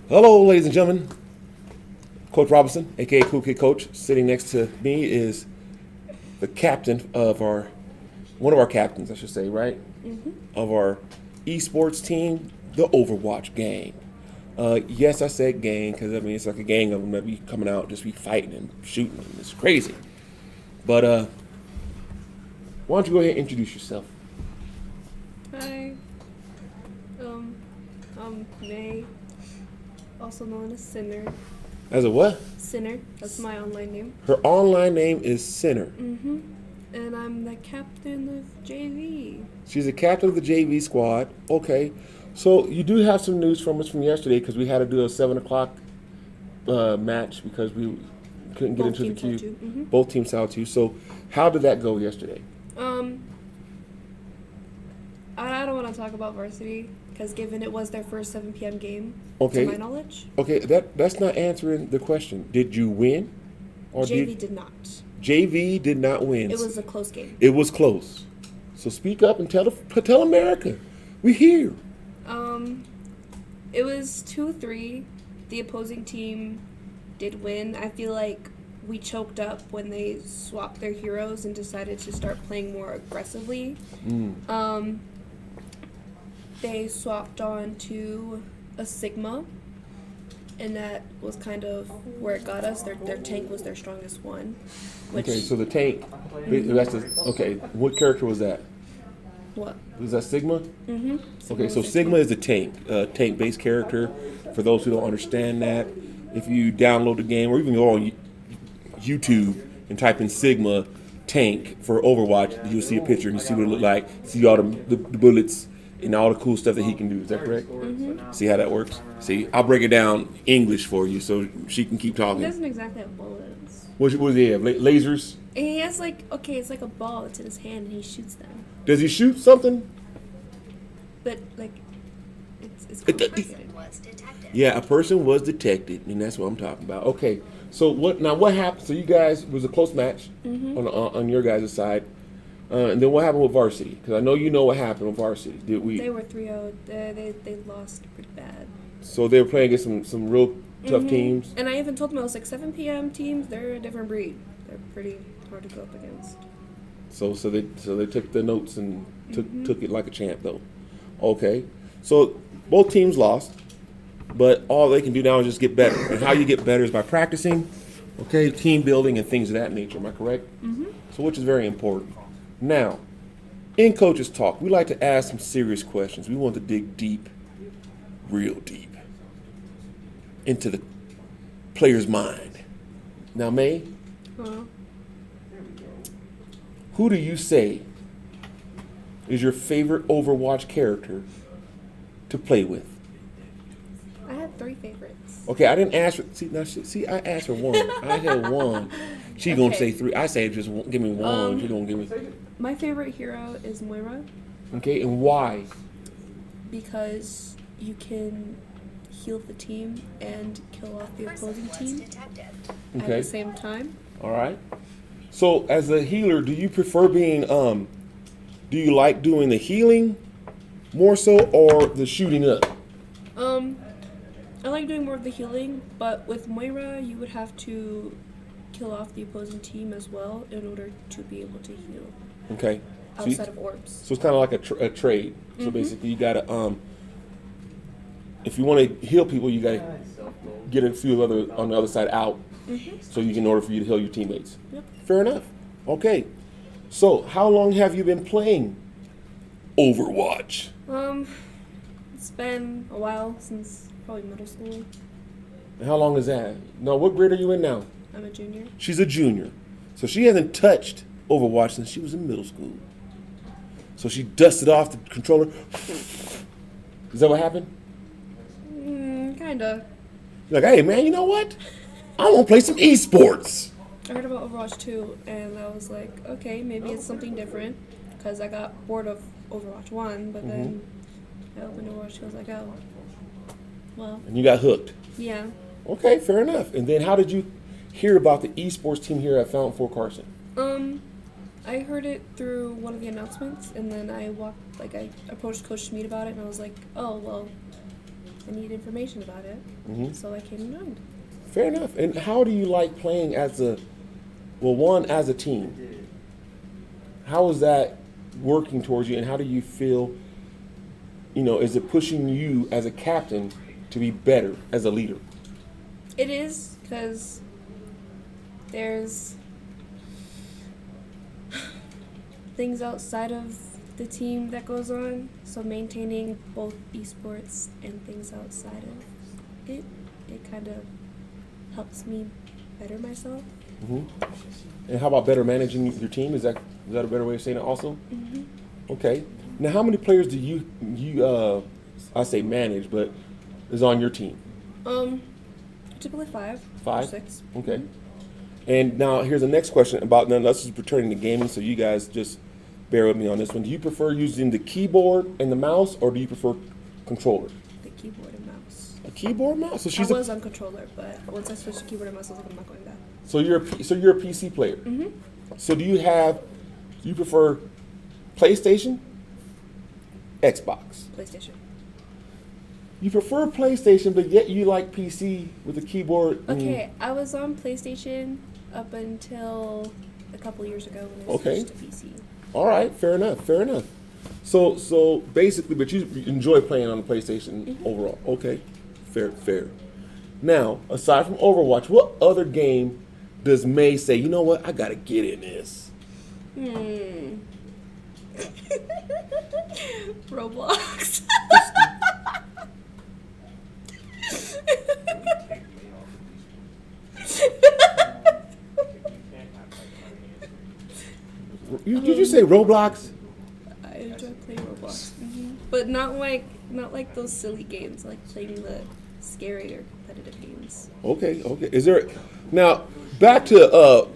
Hello, ladies and gentlemen. Coach Robinson, aka Cool Kid Coach. Sitting next to me is the captain of one of our captains, I should say, right? Of our esports team, the Overwatch gang. Yes, I said gang because I mean it's like a gang of them that be coming out, just be fighting and shooting. And it's crazy. But why don't you go ahead and introduce yourself? Hi. I'm May, also known as Sinner. As a what? Sinner, that's my online name. Her online name is Sinner. And I'm the captain of JV. She's the captain of the JV squad. Okay. So you do have some news from us from yesterday because we had to do a 7 o'clock match because we couldn't get Both into the teams queue. had to. Both teams had to. So how did that go yesterday? I don't want to talk about varsity because given it was their first 7 p.m. game, Okay. to my knowledge, Okay, that's not answering the question. Did you win? Or JV did not. JV did not win. It was a close game. It was close. So speak up and tell America. We here. It was 2-3. The opposing team did win. I feel like we choked up when they swapped their heroes and decided to start playing more aggressively. They swapped on to a Sigma, and that was kind of where it got us. Their tank was their strongest one. Which, Okay, so the tank. Okay, what character was that? what? Was that Sigma? Mm-hmm. Okay, so Sigma is the tank, tank-based character. For those who don't understand that, if you download the game or even go on YouTube and type in Sigma tank for Overwatch, you'll see a picture and you see what it look like. See all the bullets and all the cool stuff that he can do. Is that correct? See how that works? See, I'll break it down English for you so she can keep He talking. doesn't exactly have bullets. What does he have? Lasers? And he has it's like a ball that's in his hand and he shoots them. Does he shoot something? But it's It- complicated. Yeah, a person was detected, and that's what I'm talking about. Okay, so what happened? So you guys was a close match on your guys' side, and then what happened with varsity? Because I know you know what happened with varsity. Did we? They were 3-0. They lost pretty bad. So they were playing against some real tough teams. And I even told them I was like 7 p.m. teams. They're a different breed. They're pretty hard to go up against. So they took the notes and took it like a champ though. Okay, so both teams lost, but all they can do now is just get better. And how you get better is by practicing, okay, team building and things of that nature. Am I correct? So which is very important. Now, in Coaches Talk, we like to ask some serious questions. We want to dig deep, real deep, into the player's mind. Now, May, who do you say is your favorite Overwatch character to play with? I had 3 favorites. Okay, I didn't ask for. See, I asked for one. I had one. She gonna say 3. I say just give me one. She gonna give me. My favorite hero is Moira Okay, and why? because you can heal the team and kill off the opposing team at Okay, the same time. all right. So, as a healer, do you prefer being? Do you like doing the healing more so, or the shooting up? I like doing more of the healing, but with Moira, you would have to kill off the opposing team as well in order to be able to heal Okay. So, outside of orbs. so it's kind of like a trade. So basically, you gotta if you want to heal people, you gotta get a few other on the other side out, so you can in order for you to heal your teammates. Yep. Fair enough. Okay. So how long have you been playing Overwatch? It's been a while since probably middle school. And how long is that? No, what grade are you in now? I'm a junior. She's a junior, so she hasn't touched Overwatch since she was in middle school. So she dusted off the controller. Is that what happened? Kinda. Like, hey man, you know what? I want to play some esports. I heard about Overwatch 2, and I was like, okay, maybe it's something different, because I got bored of Overwatch 1, but then I opened Overwatch 2, I was like, oh, well, And you got hooked. yeah. Okay, fair enough. And then how did you hear about the esports team here at Fountain Fort Carson? I heard it through one of the announcements, and then I approached Coach Schmid about it, and I was like, oh, well, I needed information about it, so I came and joined. Fair enough. And how do you like playing as a team? How is that working towards you, and how do you feel, is it pushing you as a captain to be better as a leader? It is, because there's things outside of the team that goes on, so maintaining both esports and things outside of it kind of helps me better myself. And how about better managing your team? Is that a better way of saying it also? Okay. Now, how many players do you I say manage, but is on your team? Typically 5. 5? Or 6. Okay. And now here's the next question about, now this is returning to gaming, so you guys just bear with me on this one. Do you prefer using the keyboard and the mouse, or do you prefer controller? The keyboard and mouse. A keyboard and mouse? So I was on controller, but once I switched to keyboard and mouse, I was like, I'm not going back. So you're a PC player. So do you prefer PlayStation, Xbox? PlayStation. You prefer PlayStation, but yet you like PC with a keyboard. Okay, I was on PlayStation up until a couple years ago when I switched to PC. All right, fair enough. So basically, but you enjoy playing on the PlayStation overall. Okay, fair. Now, aside from Overwatch, what other game does May say, you know what, I gotta get in this? Roblox. Did you say Roblox? I enjoy playing Roblox, but not like those silly games, like playing the scary or competitive games. Okay. Is there now back to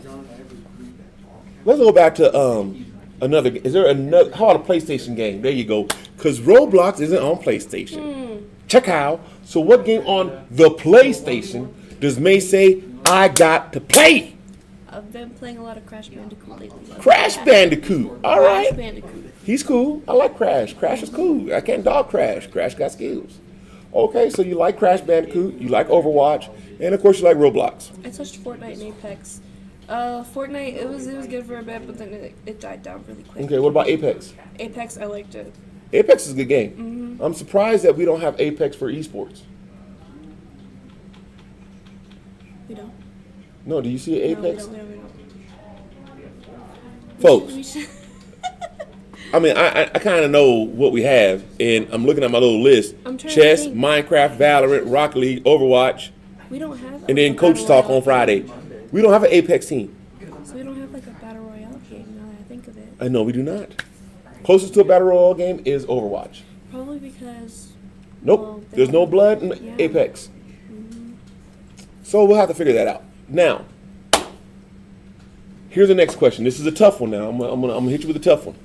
let's go back to another. Is there another? How about a PlayStation game? There you go. Because Roblox isn't on PlayStation. Check out. So what game on the PlayStation does May say I got to play? I've been playing a lot of Crash Bandicoot lately. Crash Bandicoot. All right. Crash Bandicoot. He's cool. I like Crash. Crash is cool. I can't dog Crash. Crash got skills. Okay, so you like Crash Bandicoot, you like Overwatch, and of course you like Roblox. I touched Fortnite and Apex. Fortnite, it was good for a bit, but then it died down really quick. Okay, what about Apex? Apex, I liked it. Apex is a good game. I'm surprised that we don't have Apex for esports. We don't. No, do you see Apex? No, we don't. Folks, We should. I mean, I kind of know what we have, and I'm looking at my little list. I'm trying Chess, to think. Minecraft, Valorant, Rocket League, Overwatch, We don't have. and then a Coach battle Talk royale on Friday. We don't have an Apex team. So we don't have like a battle royale game. Now that I think of it, No, we do not. Closest to a battle royale game is Overwatch. probably because. Nope, Well, there's no blood in yeah. Apex. So we'll have to figure that out. Now, here's the next question. This is a tough one now. I'm gonna hit you with a tough one.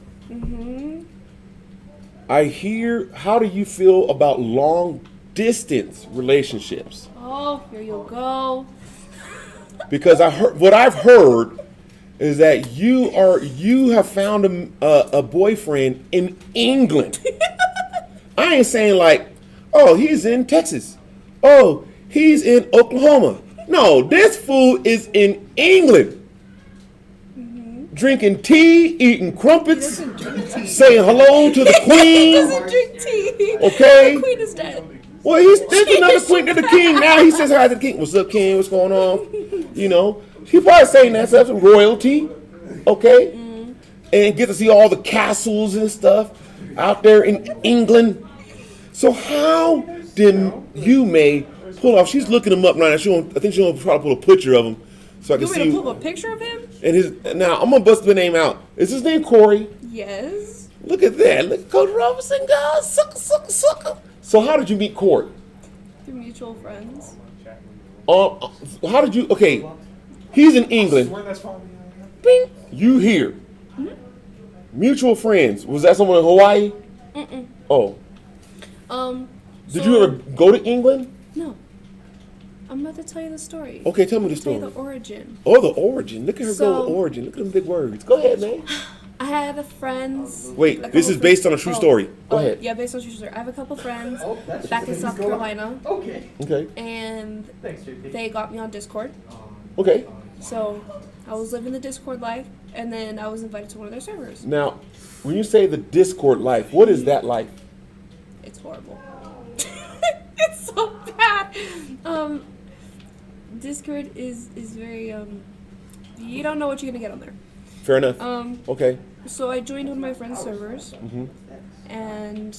I hear, how do you feel about long distance relationships? Oh, here you go. Because what I've heard is that you have found a boyfriend in England. I ain't saying like, oh, he's in Texas. Oh, he's in Oklahoma. No, this fool is in England. Drinking tea, eating crumpets, saying hello to the He queen. doesn't drink tea. Okay. The queen is dead. Well, there's another queen to the king now. He says hi to the king. What's up, king? What's going on? He probably saying that stuff, royalty, okay? And get to see all the castles and stuff out there in England. So how did you, May, pull off? She's looking him up right now. I think she'll probably pull a picture of him so I can You want me to see. pull up a picture of him? And now I'm gonna bust the name out. Is his name Corey? Yes. Look at that. Look at Coach Robinson, guys. Sucker. So how did you meet Corey? Through mutual friends. How did you? Okay, he's in England. Bing. You here? Mutual friends. Was that someone in Hawaii? Oh. Did you ever go to England? No. I'm about to tell you the story. Okay, tell me the Tell you story. the origin. Oh, the origin. Look at her go So- with origin. Look at them big words. Go ahead, man. I have friends. Wait, this is based on a true story. Go ahead. Yeah, based on a true story. I have a couple friends That's back in South Carolina, Okay. Okay. and Thanks, JP. they got me on Discord. Okay. So I was living the Discord life, and then I was invited to one of their servers. Now, when you say the Discord life, what is that like? It's horrible. It's so bad. Discord is very you don't know what you're gonna get on there. Fair enough. Okay. So I joined one of my friend's servers, Mm-hmm. and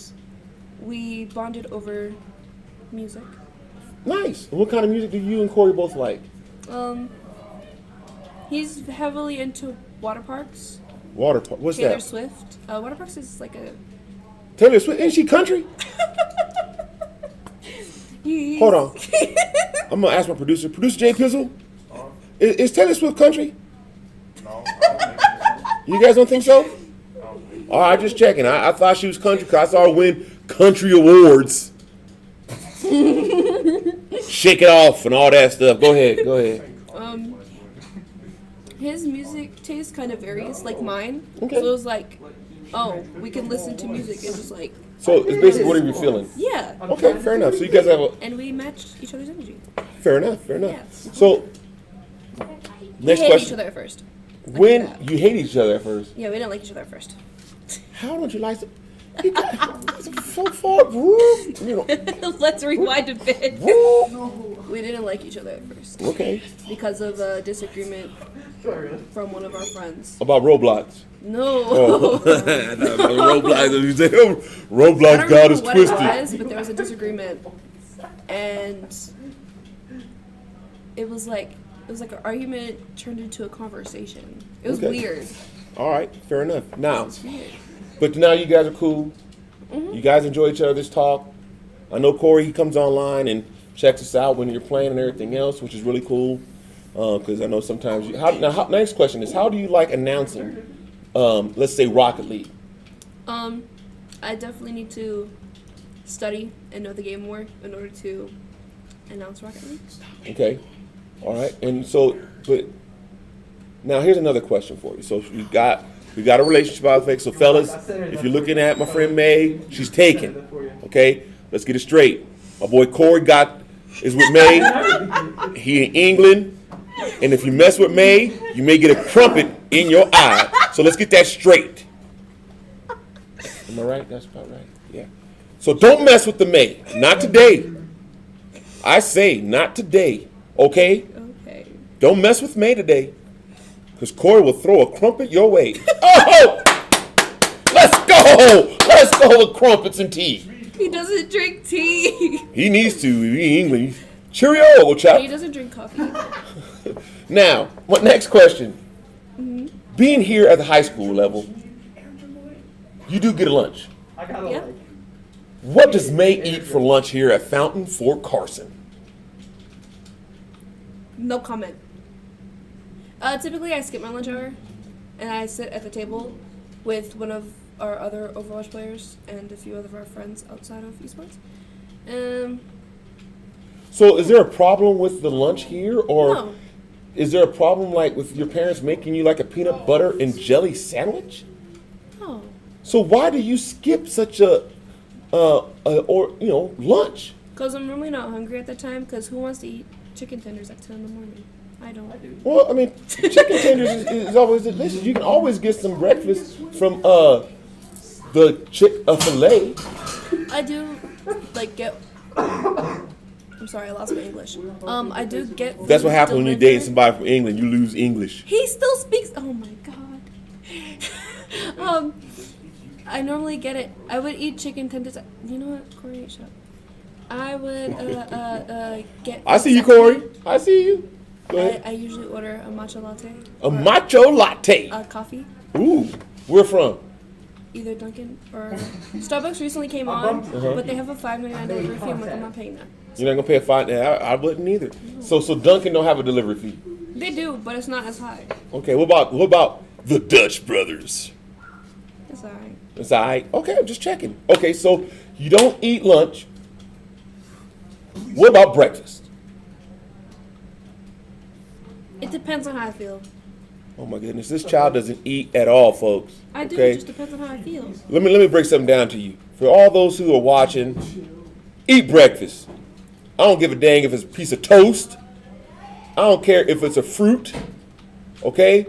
we bonded over music. Nice. And what kind of music do you and Corey both like? He's heavily into water parks. Water park. What's Taylor that? Swift. Water parks is like a. Taylor Swift. Ain't she country? Hold on. I'm gonna ask my producer. Producer Jay Pizzle. Is Taylor Swift country? No, I don't think so. You guys don't think so? All right, just checking. I thought she was country because I saw her win country awards. Shake it off and all that stuff. Go ahead. Go ahead. His music taste kind of varies, like mine. Okay. So it was like, oh, we can listen to music. It was like, So it's basically what are you feeling? yeah. Okay, fair enough. So you guys have a And we matched each other's energy. fair enough. Fair enough. Yeah. So We next hated each question. other at first. When you hate each other at first, Yeah, we didn't like each other at first. how don't you like? You guys are so far, you know. Let's rewind a bit. Woo. We didn't like each other at first Okay. because of a disagreement from one of our friends. About Roblox. No. Oh. Roblox. You say, oh, I Roblox don't God is remember what twisted. it was, but there was a disagreement, and it was like an argument turned into a conversation. It was Okay. weird. All right, fair enough. It Now, was weird. but now you guys are cool. You guys enjoy each other's talk. I know Corey, he comes online and checks us out when you're playing and everything else, which is really cool. Because I know sometimes you. Next question is, how do you like announcing? Let's say Rocket League. I definitely need to study and know the game more in order to announce Rocket League. Okay. All right. And so, but now here's another question for you. So we got a relationship out there. So fellas, if you're looking at my friend May, she's taken. Okay. Let's get it straight. My boy Corey is with May. He in England. And if you mess with May, you may get a crumpet in your eye. So let's get that straight. Am I right? That's about right. Yeah. So don't mess with the May. Not today. I say not today. Okay? Okay. Don't mess with May today. Because Corey will throw a crumpet your way. Oh! Let's go! Let's go with crumpets and tea. He doesn't drink tea. He needs to. He in England. Cheerio, chap. He doesn't drink coffee. Now, what next question? Being here at the high school level, you do get a lunch. I gotta Yeah. like. What does May eat for lunch here at Fountain Fort Carson? No comment. Typically, I skip my lunch hour, and I sit at the table with one of our other Overwatch players and a few other of our friends outside of esports. So is there a problem with the lunch here, or No. is there a problem like with your parents making you like a peanut butter and jelly sandwich? No. So why do you skip such a lunch? Because I'm normally not hungry at the time, because who wants to eat chicken tenders at 10 in the morning? I don't. Well, I mean, chicken tenders is always delicious. You can always get some breakfast from the Chick-fil-A. I do, like, get... I'm sorry, I lost my English. I do get... That's what happens when you date delivered. somebody from England. You lose English. He still speaks... Oh, my God. I normally get it. I would eat chicken tenders. You know what, Corey? Shut up. I would get... I see you, Corey. I see you. Go ahead. I usually order a matcha latte. A matcha latte. Coffee. Ooh, where from? Either Dunkin' or... Starbucks recently came on, but they have a $5.99 delivery fee. I'm like, I'm not paying that. You're not gonna pay a fine. I wouldn't either. So Dunkin' don't have a delivery fee. They do, but it's not as high. Okay, what about the Dutch brothers? It's alright. It's all right. Okay, I'm just checking. Okay, so you don't eat lunch. What about breakfast? It depends on how I feel. Oh my goodness, this child doesn't eat at all, folks. I do. Okay? It just depends on how I feel. Let me break something down to you. For all those who are watching, eat breakfast. I don't give a dang if it's a piece of toast. I don't care if it's a fruit. Okay?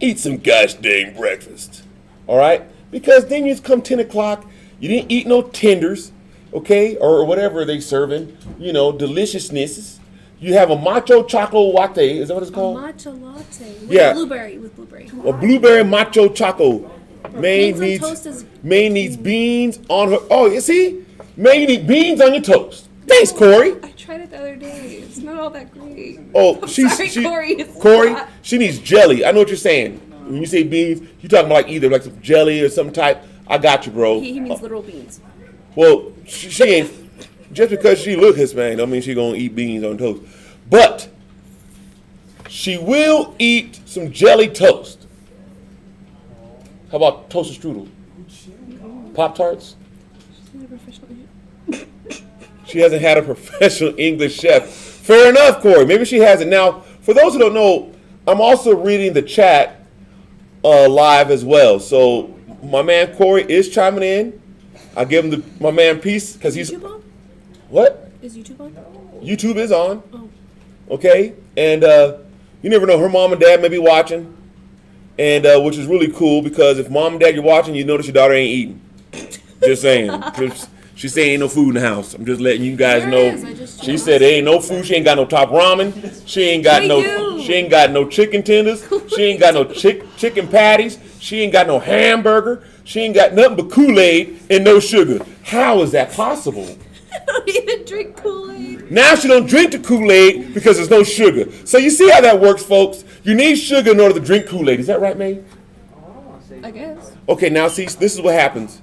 Eat some gosh dang breakfast. All right? Because then you come 10 o'clock, you didn't eat no tenders, okay? Or whatever they serving, deliciousnesses. You have a macho choco latte. Is that what it's A called? matcha latte. With Yeah. blueberry. With blueberry. A blueberry macho choco. May Beans on toast is- needs beans on her. Oh, you see? May you need beans on your toast. Thanks, Corey. I tried it the other day. It's not all that great. Oh, I'm she's sorry, Corey. It's Corey, not. she needs jelly. I know what you're saying. When you say beans, you talking about like either like some jelly or some type. I got you, bro. He means literal beans. Well, she ain't. Just because she look Hispanic, don't mean she gonna eat beans on toast. But she will eat some jelly toast. How about toasted strudel? Pop Tarts? She's not a professional. She hasn't had a professional English chef. Fair enough, Corey. Maybe she hasn't. Now, for those who don't know, I'm also reading the chat live as well. So my man Corey is chiming in. I give him my man peace because he's YouTube on? what? Is YouTube on? YouTube is on. Oh. Okay, and you never know. Her mom and dad may be watching, and which is really cool because if mom and dad you're watching, you notice your daughter ain't eating. Just saying. She's saying ain't no food in the house. I'm just letting you guys There know. is. I just She checked. said there ain't no food. She ain't got no top ramen. She ain't got She ain't got no chicken tenders. She ain't got no chicken patties. She ain't got no hamburger. She ain't got nothing but Kool-Aid and no sugar. How is that possible? I don't even drink Kool-Aid. Now she don't drink the Kool-Aid because there's no sugar. So you see how that works, folks? You need sugar in order to drink Kool-Aid. Is that right, May? I guess. Okay, now see, this is what happens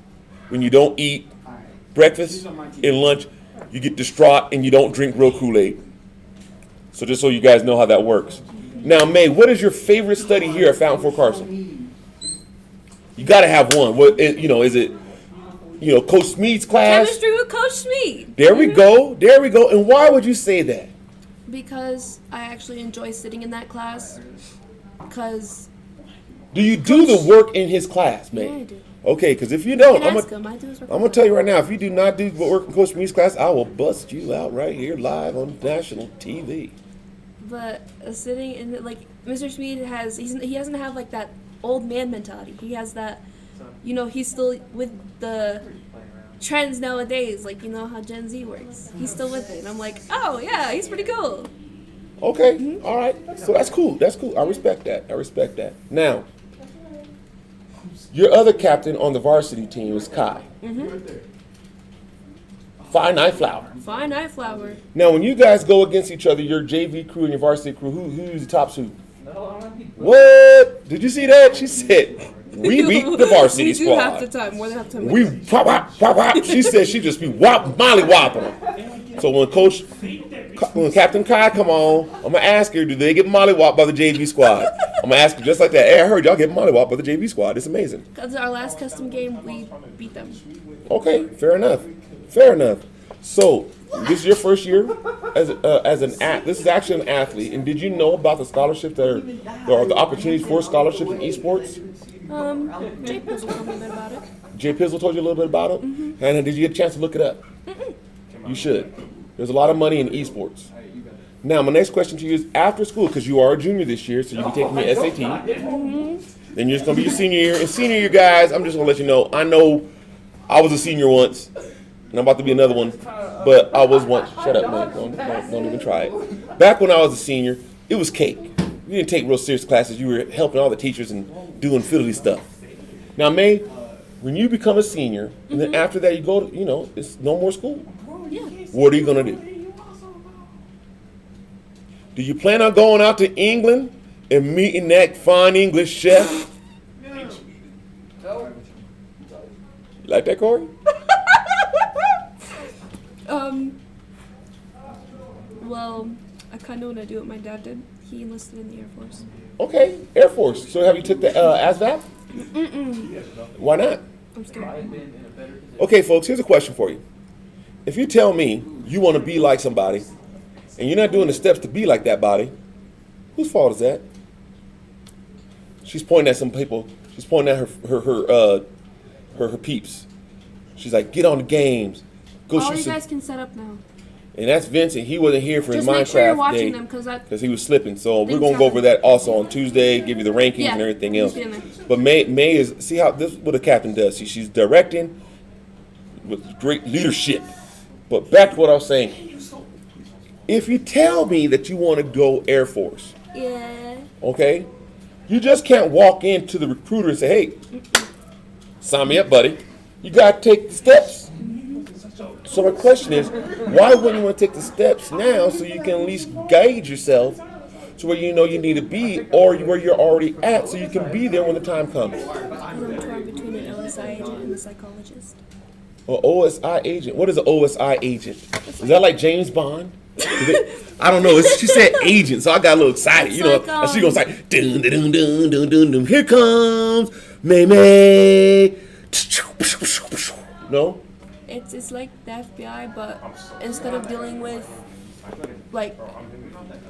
when you don't eat breakfast and lunch. You get distraught and you don't drink real Kool-Aid. So just so you guys know how that works. Now, May, what is your favorite study here at Fountain Fort Carson? You got to have one. What is it? Coach Smead's class. Chemistry with Coach Smead. There we go. There we go. And why would you say that? Because I actually enjoy sitting in that class. Because Do you do the work in his class, May? yeah, I do. Okay, because if you don't, And ask him. I do his work. I'm gonna tell you right now, if you do not do work in Coach Smead's class, I will bust you out right here live on national TV. But sitting in Mr. Smead he doesn't have like that old man mentality. He has that, he's still with the trends nowadays. Like how Gen Z works. He's still with it. And I'm like, oh yeah, he's pretty cool. Okay, all right. So that's cool. That's cool. I respect that. Now, your other captain on the varsity team is Kai. Fine Night Flower. Fine Night Flower. Now, when you guys go against each other, your JV crew and your varsity crew, who's the top two? What? Did you see that? She said, we beat the varsity we do squad. half the time, more than half the time. We whop, whop, whop, whop. She said she just be molly whopping them. So when Captain Kai come on, I'm gonna ask her, do they get molly whopped by the JV squad? I'm gonna ask her just like that. Hey, I heard y'all get molly whopped by the JV squad. It's amazing. Because our last custom game, we beat them. Okay, fair enough. So this is your first year as an this is actually an athlete. And did you know about the scholarships there are the opportunities for scholarships in esports? Jay Pizzle told me a bit about it. Jay Pizzle told you a little bit about it? And did you get a chance to look it up? You should. There's a lot of money in esports. Now, my next question to you is after school, because you are a junior this year, so you'll be taking your SAT. Then you're just going to be your senior year. And senior year, guys, I'm just going to let you know, I know I was a senior once, and I'm about to be another one, but I was once. Shut up, man. Don't even try it. Back when I was a senior, it was cake. You didn't take real serious classes. You were helping all the teachers and doing fiddly stuff. Now, May, when you become a senior, and then after that you go to, it's no more school. Yeah. What are you going to do? Do you plan on going out to England and meeting that fine English chef? You like that, Corey? Well, I kind of want to do what my dad did. He enlisted in the Air Force. Okay, Air Force. So have you took the ASVAB? Why not? I'm scared. Okay, folks, here's a question for you. If you tell me you want to be like somebody, and you're not doing the steps to be like that body, whose fault is that? She's pointing at some people. She's pointing at her peeps. She's like, get on the games. Go All shoot you some. guys can set up now. And that's Vincent. He wasn't here for Just his make sure you're Minecraft watching day them because he was slipping. So we're Things gonna go over happen. that also on Tuesday. Give you the rankings Yeah, and everything he's else. been there. But May is see how this what a captain does. She's directing with great leadership. But back to what I was saying. If you tell me that you want to go Air Force, Yeah. okay, you just can't walk into the recruiter and say, "Hey, sign me up, buddy." You gotta take the steps. So my question is, why wouldn't you want to take the steps now so you can at least gauge yourself to where you know you need to be or where you're already at so you can be there when the time comes? Because I'm torn between an OSI agent and a psychologist. An OSI agent. What is an OSI agent? Is that like James Bond? I don't know. She said agent, so I got a little excited. It's You know, like, and she goes like, dun, dun, dun, dun, dun, dun. Here comes May May. No? It's like the FBI, but instead of dealing with, like,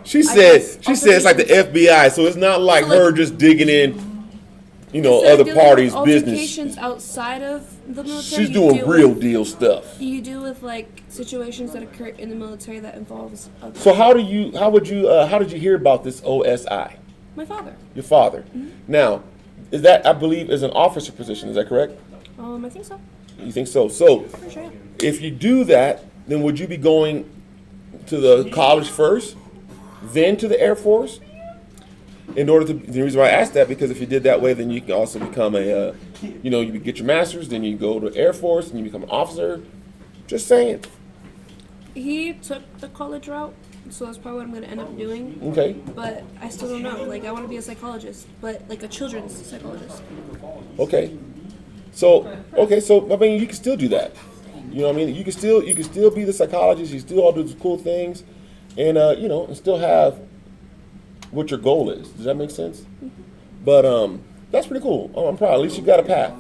She guess said it's like the FBI, so it's not like So, like- her just digging in, you know, instead of other dealing with parties' business. altercations outside of the military, She's you doing deal real with- deal stuff. You deal with like situations that occur in the military that involves other So how did you hear about this OSI? my father. Your father. Now, is that I believe is an officer position? Is that correct? I think so. You think so? So For sure. if you do that, then would you be going to the college first, then to the Air Force? In order to, the reason why I asked that because if you did that way, then you can also become you get your master's, then you go to Air Force, and you become an officer. Just saying. He took the college route, so that's probably what I'm going to end up doing. Okay. But I still don't know. Like, I want to be a psychologist, but like a children's psychologist. Okay. So I mean, you can still do that. You know what I mean? You can still be the psychologist. You still all do the cool things, and and still have what your goal is. Does that make sense? But that's pretty cool. I'm proud. At least you got a path.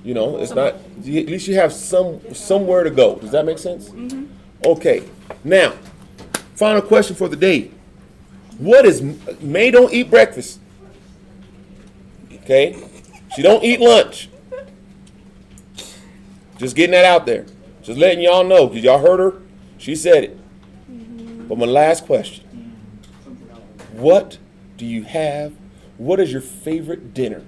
You know, it's not. At least you have somewhere to go. Does that make sense? Mm-hmm. Okay. Now, final question for the day. What is May don't eat breakfast? Okay, she don't eat lunch. Just getting that out there. Just letting y'all know, because y'all heard her. She said it. But my last question. What do you have? What is your favorite dinner?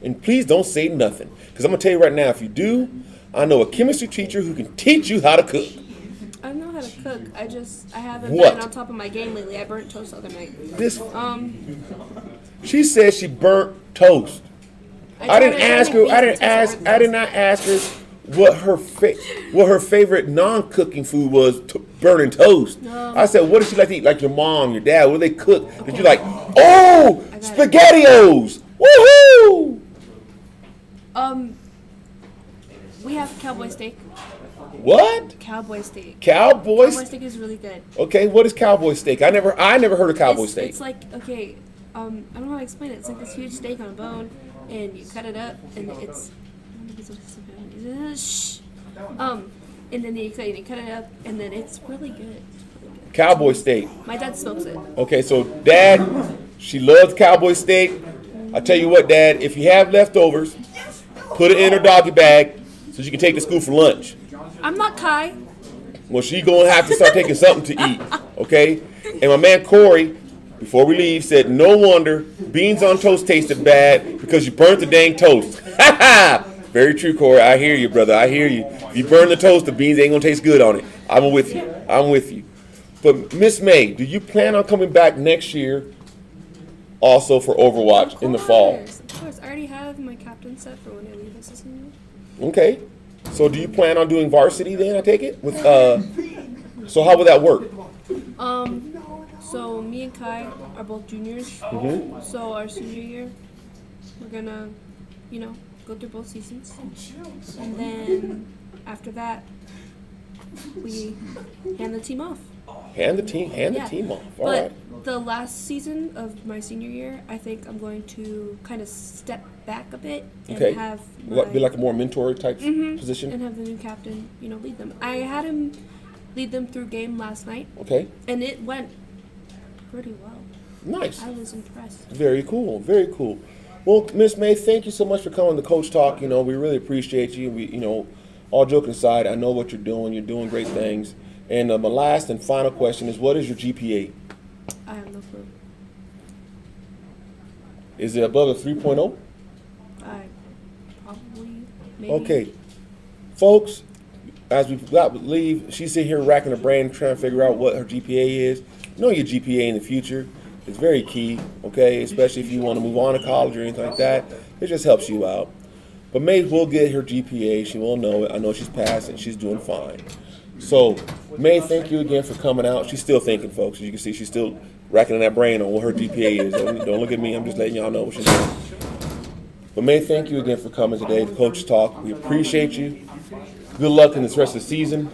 And please don't say nothing. Because I'm going to tell you right now, if you do, I know a chemistry teacher who can teach you how to cook. I know how to cook. I haven't What? been on top of my game lately. I burnt toast the other night. She said she burnt toast. I didn't ask her. I did not ask her what her favorite non-cooking food was. Burning toast. No. I said, what does she like to eat? Like your mom, your dad. What do they cook? Did you like? Oh, SpaghettiOs! Woohoo! We have cowboy steak. What? Cowboy steak. Cowboy Cowboy steak is really good. Okay, what is cowboy steak? I never heard of cowboy steak. It's like, okay, I don't know how to explain it. It's like this huge steak on a bone, and you cut it up, and it's, and then you cut it up, and then it's really good. Cowboy steak. My dad smokes it. Okay, so Dad, she loves cowboy steak. I tell you what, Dad, if you have leftovers, put it in her doggy bag so she can take to school for lunch. I'm not Kai. Well, she gonna have to start taking something to eat, okay? And my man Corey, before we leave, said, no wonder beans on toast tasted bad because you burnt the dang toast. Ha ha! Very true, Corey. I hear you, brother. I hear you. If you burn the toast, the beans ain't gonna taste good on it. I'm with you. I'm with you. But Miss May, do you plan on coming back next year also for Overwatch in the fall? Of course. I already have my captain set for when I leave this season. Okay. So do you plan on doing varsity then, I take it? With so how would that work? So me and Kai are both juniors. Mm-hmm. So our senior year, we're gonna, go through both seasons. And then after that, we hand the team off. Hand the team off. All But right. the last season of my senior year, I think I'm going to kind of step back a bit and Okay. have Be like a more mentor type position. and have the new captain, lead them. I had him lead them through game last night, Okay. and it went pretty well. Nice. I was impressed. Very cool. Very cool. Well, Miss May, thank you so much for coming to Coach Talk. You know, we really appreciate you. We, you know, all joking aside, I know what you're doing. You're doing great things. And my last and final question is, what is your GPA? I have no clue. Is it above a 3.0? I probably, maybe. Okay. Folks, as we got to leave, she's sitting here racking her brain trying to figure out what her GPA is. Know your GPA in the future. It's very key, okay, especially if you want to move on to college or anything like that. It just helps you out. But May will get her GPA. She will know it. I know she's passed and she's doing fine. So, May, thank you again for coming out. She's still thinking, folks. As you can see, she's still racking that brain on what her GPA is. Don't look at me. I'm just letting y'all know what she's doing. But May, thank you again for coming today to Coach Talk. We appreciate you. Good luck in this rest of the season.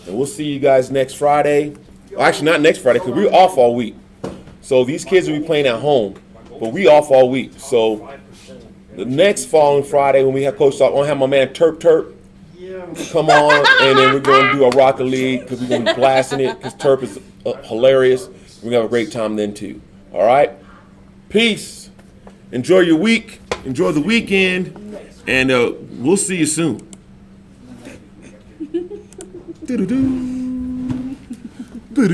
And we'll see you guys next Friday. Well, actually, not next Friday because we're off all week. So these kids will be playing at home, but we off all week. So the next following Friday when we have Coach Talk, I'm gonna have my man Turp come on, and then we're gonna do a Rocket League because we're gonna be blasting it because Turp is hilarious. We're gonna have a great time then too. All right, peace. Enjoy your week. Enjoy the weekend, and we'll see you soon. Doo-doo-doo.